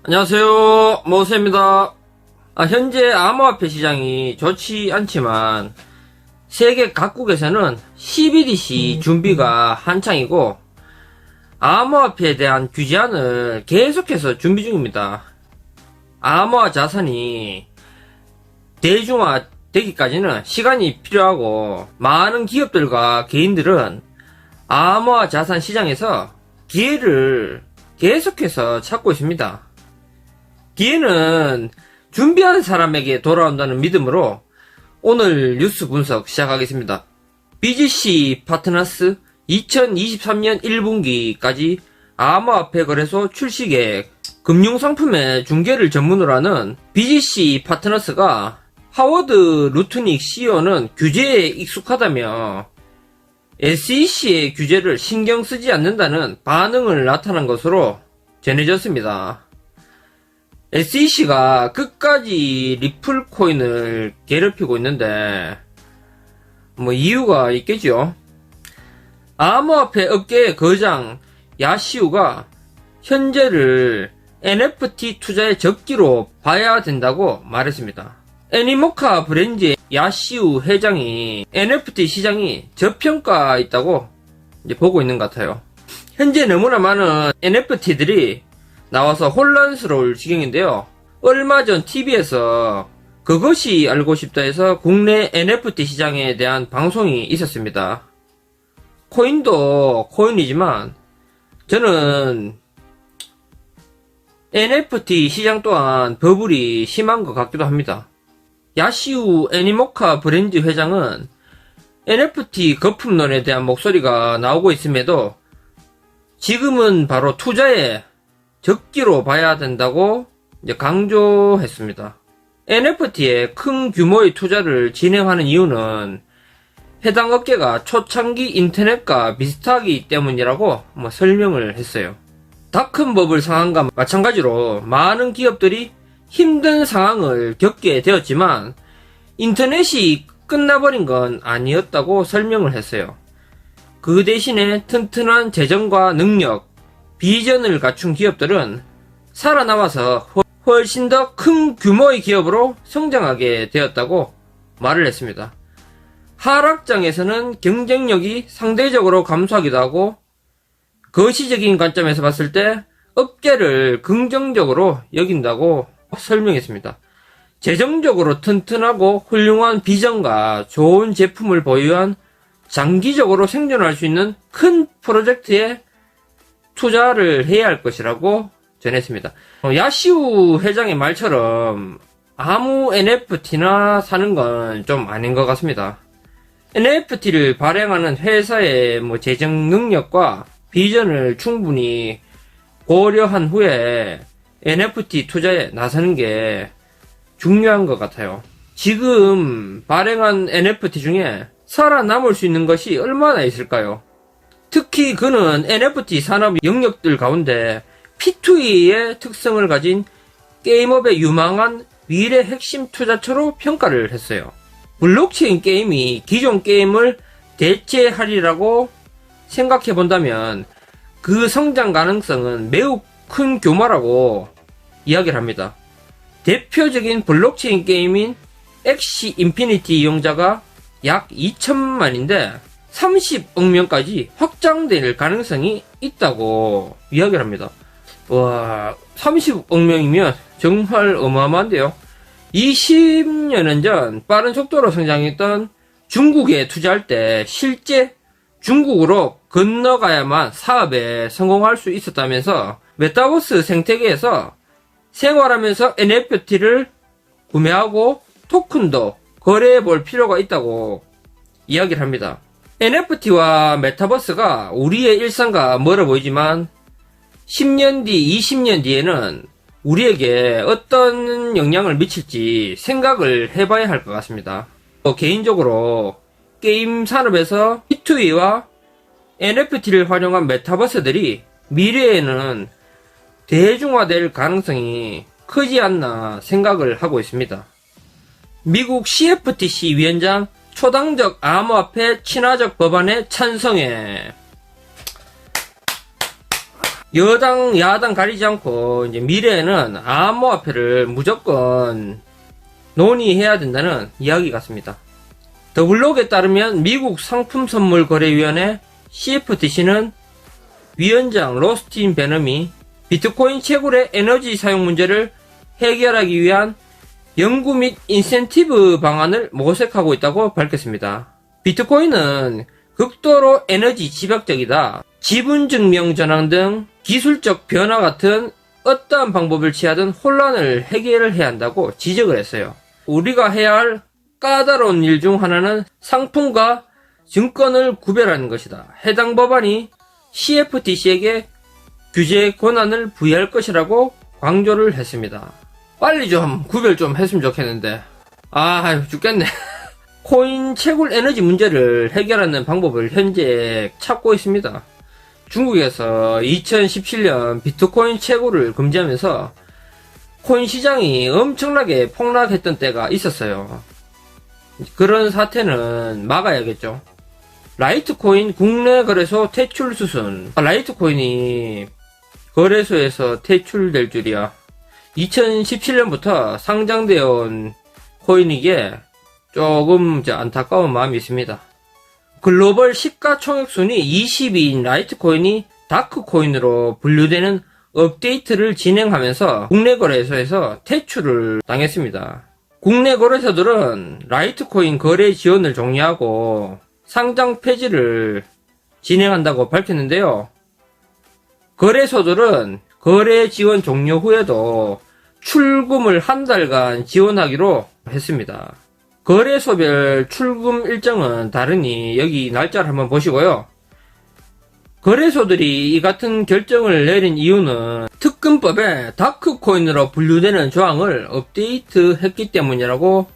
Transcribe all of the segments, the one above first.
안녕하세요, 모세입니다. 현재 암호화폐 시장이 좋지 않지만 세계 각국에서는 CBDC 준비가 한창이고 암호화폐에 대한 규제안을 계속해서 준비 중입니다. 암호화 자산이 대중화되기까지는 시간이 필요하고 많은 기업들과 개인들은 암호화 자산 시장에서 기회를 계속해서 찾고 있습니다. 기회는 준비한 사람에게 돌아온다는 믿음으로 오늘 뉴스 분석 시작하겠습니다. BGC 파트너스 2023년 1분기까지 암호화폐 거래소 출시 계획, 금융상품의 중개를 전문으로 하는 BGC 파트너스가 하워드 루트닉 CEO는 규제에 익숙하다며 SEC의 규제를 신경 쓰지 않는다는 반응을 나타난 것으로 전해졌습니다. SEC가 끝까지 리플 코인을 괴롭히고 있는데 이유가 있겠죠. 암호화폐 업계의 거장 야시우가 현재를 NFT 투자의 적기로 봐야 된다고 말했습니다. 애니모카 브랜드의 야시우 회장이 NFT 시장이 저평가 있다고 보고 있는 것 같아요. 현재 너무나 많은 NFT들이 나와서 혼란스러울 지경인데요. 얼마 전 TV에서 그것이 알고 싶다 해서 국내 NFT 시장에 대한 방송이 있었습니다. 코인도 코인이지만 저는 NFT 시장 또한 버블이 심한 것 같기도 합니다. 야시우 애니모카 브랜드 회장은 NFT 거품론에 대한 목소리가 나오고 있음에도 지금은 바로 투자에 적기로 봐야 된다고 강조했습니다. NFT에 큰 규모의 투자를 진행하는 이유는 해당 업계가 초창기 인터넷과 비슷하기 때문이라고 설명을 했어요. 닷컴 버블 상황과 마찬가지로 많은 기업들이 힘든 상황을 겪게 되었지만 인터넷이 끝나버린 건 아니었다고 설명을 했어요. 그 대신에 튼튼한 재정과 능력, 비전을 갖춘 기업들은 살아남아서 훨씬 더 큰 규모의 기업으로 성장하게 되었다고 말을 했습니다. 하락장에서는 경쟁력이 상대적으로 감소하기도 하고 거시적인 관점에서 봤을 때 업계를 긍정적으로 여긴다고 설명했습니다. 재정적으로 튼튼하고 훌륭한 비전과 좋은 제품을 보유한 장기적으로 생존할 수 있는 큰 프로젝트에 투자를 해야 할 것이라고 전했습니다. 야시우 회장의 말처럼 아무 NFT나 사는 건 좀 아닌 것 같습니다. NFT를 발행하는 회사의 재정 능력과 비전을 충분히 고려한 후에 NFT 투자에 나서는 게 중요한 것 같아요. 지금 발행한 NFT 중에 살아남을 수 있는 것이 얼마나 있을까요? 특히 그는 NFT 산업 영역들 가운데 P2E의 특성을 가진 게임업의 유망한 미래 핵심 투자처로 평가를 했어요. 블록체인 게임이 기존 게임을 대체하리라고 생각해 본다면 그 성장 가능성은 매우 큰 규모라고 이야기를 합니다. 대표적인 블록체인 게임인 엑시 인피니티 이용자가 약 2천만인데 30억 명까지 확장될 가능성이 있다고 이야기를 합니다. 와, 30억 명이면 정말 어마어마한데요. 20여년 전 빠른 속도로 성장했던 중국에 투자할 때 실제 중국으로 건너가야만 사업에 성공할 수 있었다면서 메타버스 생태계에서 생활하면서 NFT를 구매하고 토큰도 거래해 볼 필요가 있다고 이야기를 합니다. NFT와 메타버스가 우리의 일상과 멀어 보이지만 10년 뒤, 20년 뒤에는 우리에게 어떤 영향을 미칠지 생각을 해봐야 할 것 같습니다. 개인적으로 게임 산업에서 P2E와 NFT를 활용한 메타버스들이 미래에는 대중화될 가능성이 크지 않나 생각을 하고 있습니다. 미국 CFTC 위원장 초당적 암호화폐 친화적 법안에 찬성해. 여당, 야당 가리지 않고 이제 미래에는 암호화폐를 무조건 논의해야 된다는 이야기 같습니다. 더블록에 따르면 미국 상품선물거래위원회 CFTC는 위원장 로스틴 베넘이 비트코인 채굴의 에너지 사용 문제를 해결하기 위한 연구 및 인센티브 방안을 모색하고 있다고 밝혔습니다. 비트코인은 극도로 에너지 집약적이다. 지분증명 전환 등 기술적 변화 같은 어떠한 방법을 취하든 혼란을 해결해야 한다고 지적을 했어요. 우리가 해야 할 까다로운 일 중 하나는 상품과 증권을 구별하는 것이다. 해당 법안이 CFTC에게 규제 권한을 부여할 것이라고 강조를 했습니다. 빨리 좀 구별 좀 했으면 좋겠는데 죽겠네. 코인 채굴 에너지 문제를 해결하는 방법을 현재 찾고 있습니다. 중국에서 2017년 비트코인 채굴을 금지하면서 코인 시장이 엄청나게 폭락했던 때가 있었어요. 그런 사태는 막아야겠죠. 라이트코인 국내 거래소 퇴출 수순. 라이트코인이 거래소에서 퇴출될 줄이야. 2017년부터 상장되어 온 코인이기에 조금 안타까운 마음이 있습니다. 글로벌 시가총액순위 20위인 라이트코인이 다크코인으로 분류되는 업데이트를 진행하면서 국내 거래소에서 퇴출을 당했습니다. 국내 거래소들은 라이트코인 거래 지원을 종료하고 상장 폐지를 진행한다고 밝혔는데요. 거래소들은 거래 지원 종료 후에도 출금을 한 달간 지원하기로 했습니다. 거래소별 출금 일정은 다르니 여기 날짜를 한번 보시고요. 거래소들이 이 같은 결정을 내린 이유는 특근법에 다크코인으로 분류되는 조항을 업데이트했기 때문이라고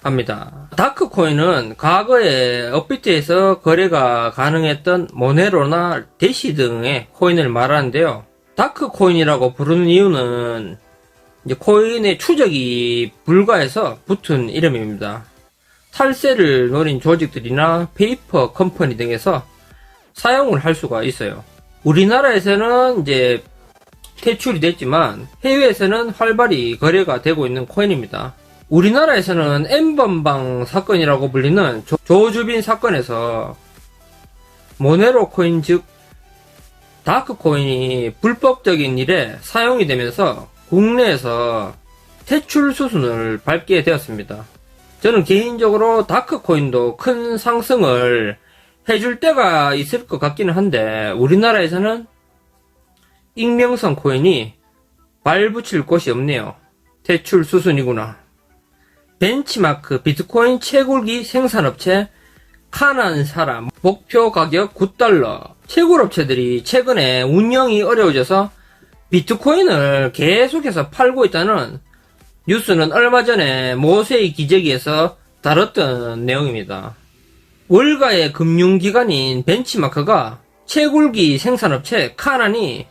합니다. 다크코인은 과거에 업비트에서 거래가 가능했던 모네로나 대시 등의 코인을 말하는데요. 다크코인이라고 부르는 이유는 이제 코인의 추적이 불가해서 붙은 이름입니다. 탈세를 노린 조직들이나 페이퍼 컴퍼니 등에서 사용을 할 수가 있어요. 우리나라에서는 이제 퇴출이 됐지만 해외에서는 활발히 거래가 되고 있는 코인입니다. 우리나라에서는 N번방 사건이라고 불리는 조주빈 사건에서 모네로 코인 즉 다크코인이 불법적인 일에 사용이 되면서 국내에서 퇴출 수순을 밟게 되었습니다. 저는 개인적으로 다크코인도 큰 상승을 해줄 때가 있을 것 같기는 한데 우리나라에서는 익명성 코인이 발붙일 곳이 없네요. 퇴출 수순이구나. 벤치마크 비트코인 채굴기 생산업체 카난사람 목표 가격 $9. 채굴업체들이 최근에 운영이 어려워져서 비트코인을 계속해서 팔고 있다는 뉴스는 얼마 전에 모세의 기재기에서 다뤘던 내용입니다. 월가의 금융기관인 벤치마크가 채굴기 생산업체 카난이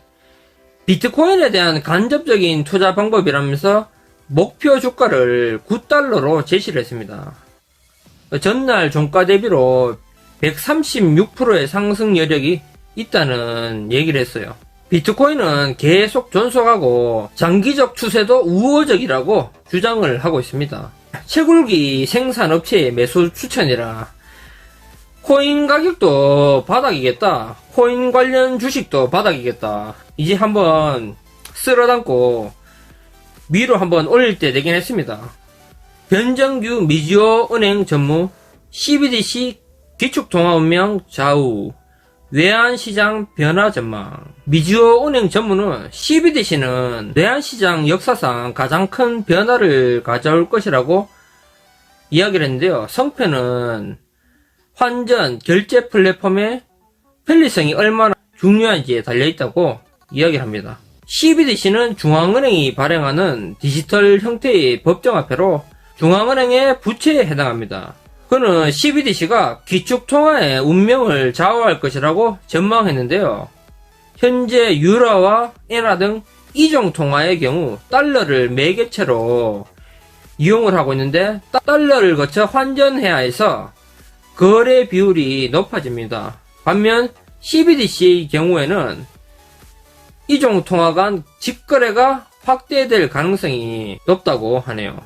비트코인에 대한 간접적인 투자 방법이라면서 목표 주가를 $9로 제시를 했습니다. 전날 종가 대비로 136%의 상승 여력이 있다는 얘기를 했어요. 비트코인은 계속 존속하고 장기적 추세도 우호적이라고 주장을 하고 있습니다. 채굴기 생산업체의 매수 추천이라 코인 가격도 바닥이겠다. 코인 관련 주식도 바닥이겠다. 이제 한번 쓸어담고 위로 한번 올릴 때 되긴 했습니다. 변정규 미주어 은행 전무 CBDC 기축통화운명 좌우 외환시장 변화 전망. 미주어 은행 전무는 CBDC는 외환시장 역사상 가장 큰 변화를 가져올 것이라고 이야기를 했는데요. 성패는 환전, 결제 플랫폼의 편리성이 얼마나 중요한지에 달려있다고 이야기를 합니다. CBDC는 중앙은행이 발행하는 디지털 형태의 법정화폐로 중앙은행의 부채에 해당합니다. 그는 CBDC가 기축통화의 운명을 좌우할 것이라고 전망했는데요. 현재 유로와 엔화 등 이종통화의 경우 달러를 매개체로 이용을 하고 있는데 달러를 거쳐 환전해야 해서 거래 비율이 높아집니다. 반면 CBDC의 경우에는 이종 통화 간 직거래가 확대될 가능성이 높다고 하네요.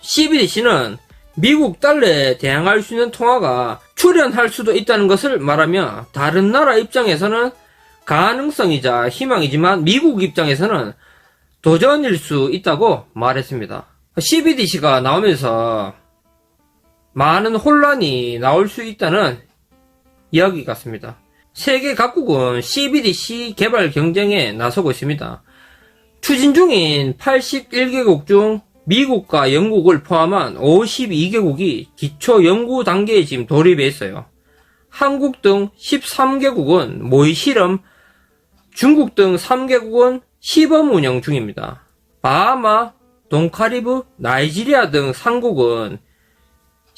CBDC는 미국 달러에 대항할 수 있는 통화가 출현할 수도 있다는 것을 말하며 다른 나라 입장에서는 가능성이자 희망이지만 미국 입장에서는 도전일 수 있다고 말했습니다. CBDC가 나오면서 많은 혼란이 나올 수 있다는 이야기 같습니다. 세계 각국은 CBDC 개발 경쟁에 나서고 있습니다. 추진 중인 81개국 중 미국과 영국을 포함한 52개국이 기초 연구 단계에 지금 돌입해 있어요. 한국 등 13개국은 모의 실험, 중국 등 3개국은 시범 운영 중입니다. 바하마, 동카리브, 나이지리아 등 상국은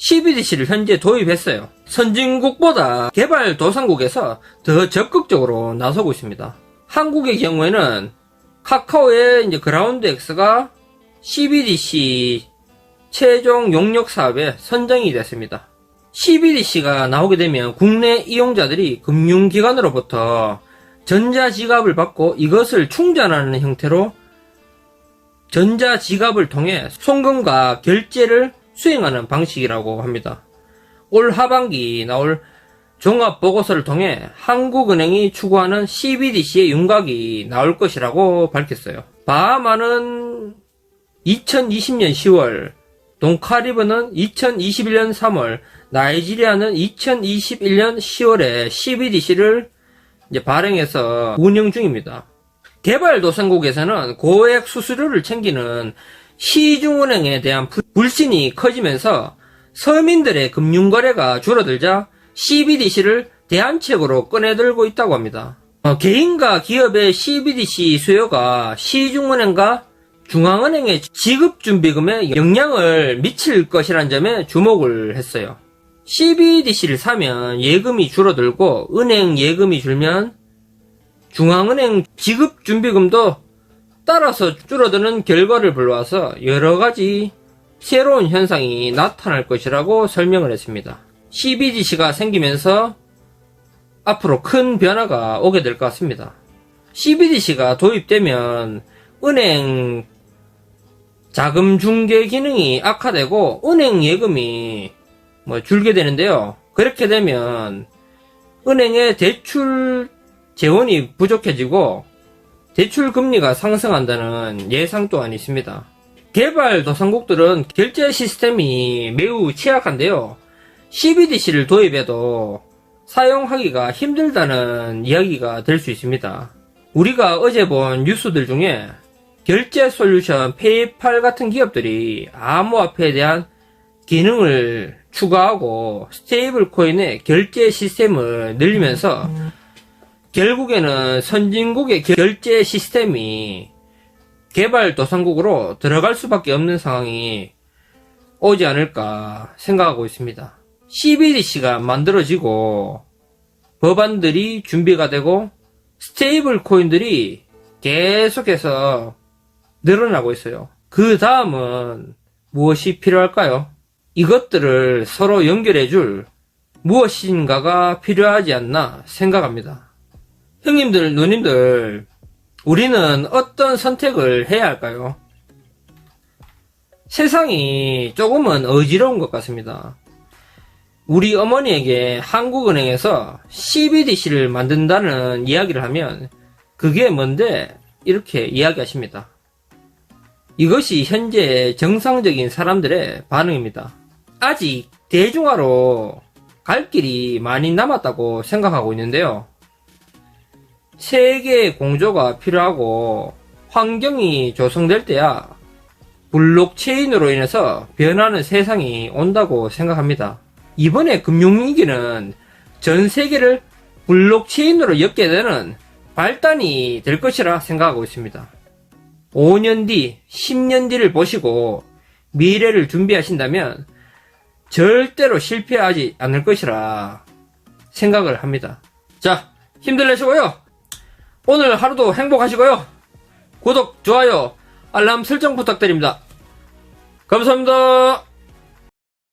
CBDC를 현재 도입했어요. 선진국보다 개발도상국에서 더 적극적으로 나서고 있습니다. 한국의 경우에는 카카오의 이제 그라운드X가 CBDC 최종 용역 사업에 선정이 됐습니다. CBDC가 나오게 되면 국내 이용자들이 금융기관으로부터 전자지갑을 받고 이것을 충전하는 형태로 전자지갑을 통해 송금과 결제를 수행하는 방식이라고 합니다. 올 하반기 나올 종합보고서를 통해 한국은행이 추구하는 CBDC의 윤곽이 나올 것이라고 밝혔어요. 바하마는 2020년 10월, 동카리브는 2021년 3월, 나이지리아는 2021년 10월에 CBDC를 이제 발행해서 운영 중입니다. 개발도상국에서는 고액 수수료를 챙기는 시중은행에 대한 불신이 커지면서 서민들의 금융거래가 줄어들자 CBDC를 대안책으로 꺼내들고 있다고 합니다. 개인과 기업의 CBDC 수요가 시중은행과 중앙은행의 지급준비금에 영향을 미칠 것이라는 점에 주목을 했어요. CBDC를 사면 예금이 줄어들고 은행 예금이 줄면 중앙은행 지급준비금도 따라서 줄어드는 결과를 불러와서 여러가지 새로운 현상이 나타날 것이라고 설명을 했습니다. CBDC가 생기면서 앞으로 큰 변화가 오게 될 것 같습니다. CBDC가 도입되면 은행 자금 중개 기능이 악화되고 은행 예금이 줄게 되는데요. 그렇게 되면 은행의 대출 재원이 부족해지고 대출 금리가 상승한다는 예상 또한 있습니다. 개발도상국들은 결제 시스템이 매우 취약한데요. CBDC를 도입해도 사용하기가 힘들다는 이야기가 될 수 있습니다. 우리가 어제 본 뉴스들 중에 결제 솔루션 페이팔 같은 기업들이 암호화폐에 대한 기능을 추가하고 스테이블 코인의 결제 시스템을 늘리면서 결국에는 선진국의 결제 시스템이 개발도상국으로 들어갈 수밖에 없는 상황이 오지 않을까 생각하고 있습니다. CBDC가 만들어지고 법안들이 준비가 되고 스테이블 코인들이 계속해서 늘어나고 있어요. 그 다음은 무엇이 필요할까요? 이것들을 서로 연결해줄 무엇인가가 필요하지 않나 생각합니다. 형님들, 누님들, 우리는 어떤 선택을 해야 할까요? 세상이 조금은 어지러운 것 같습니다. 우리 어머니에게 한국은행에서 CBDC를 만든다는 이야기를 하면 그게 뭔데? 이렇게 이야기하십니다. 이것이 현재 정상적인 사람들의 반응입니다. 아직 대중화로 갈 길이 많이 남았다고 생각하고 있는데요. 세계의 공조가 필요하고 환경이 조성될 때야 블록체인으로 인해서 변하는 세상이 온다고 생각합니다. 이번에 금융위기는 전 세계를 블록체인으로 엮게 되는 발단이 될 것이라 생각하고 있습니다. 5년 뒤, 10년 뒤를 보시고 미래를 준비하신다면 절대로 실패하지 않을 것이라 생각을 합니다. 자, 힘들 내시고요. 오늘 하루도 행복하시고요. 구독, 좋아요, 알람 설정 부탁드립니다. 감사합니다.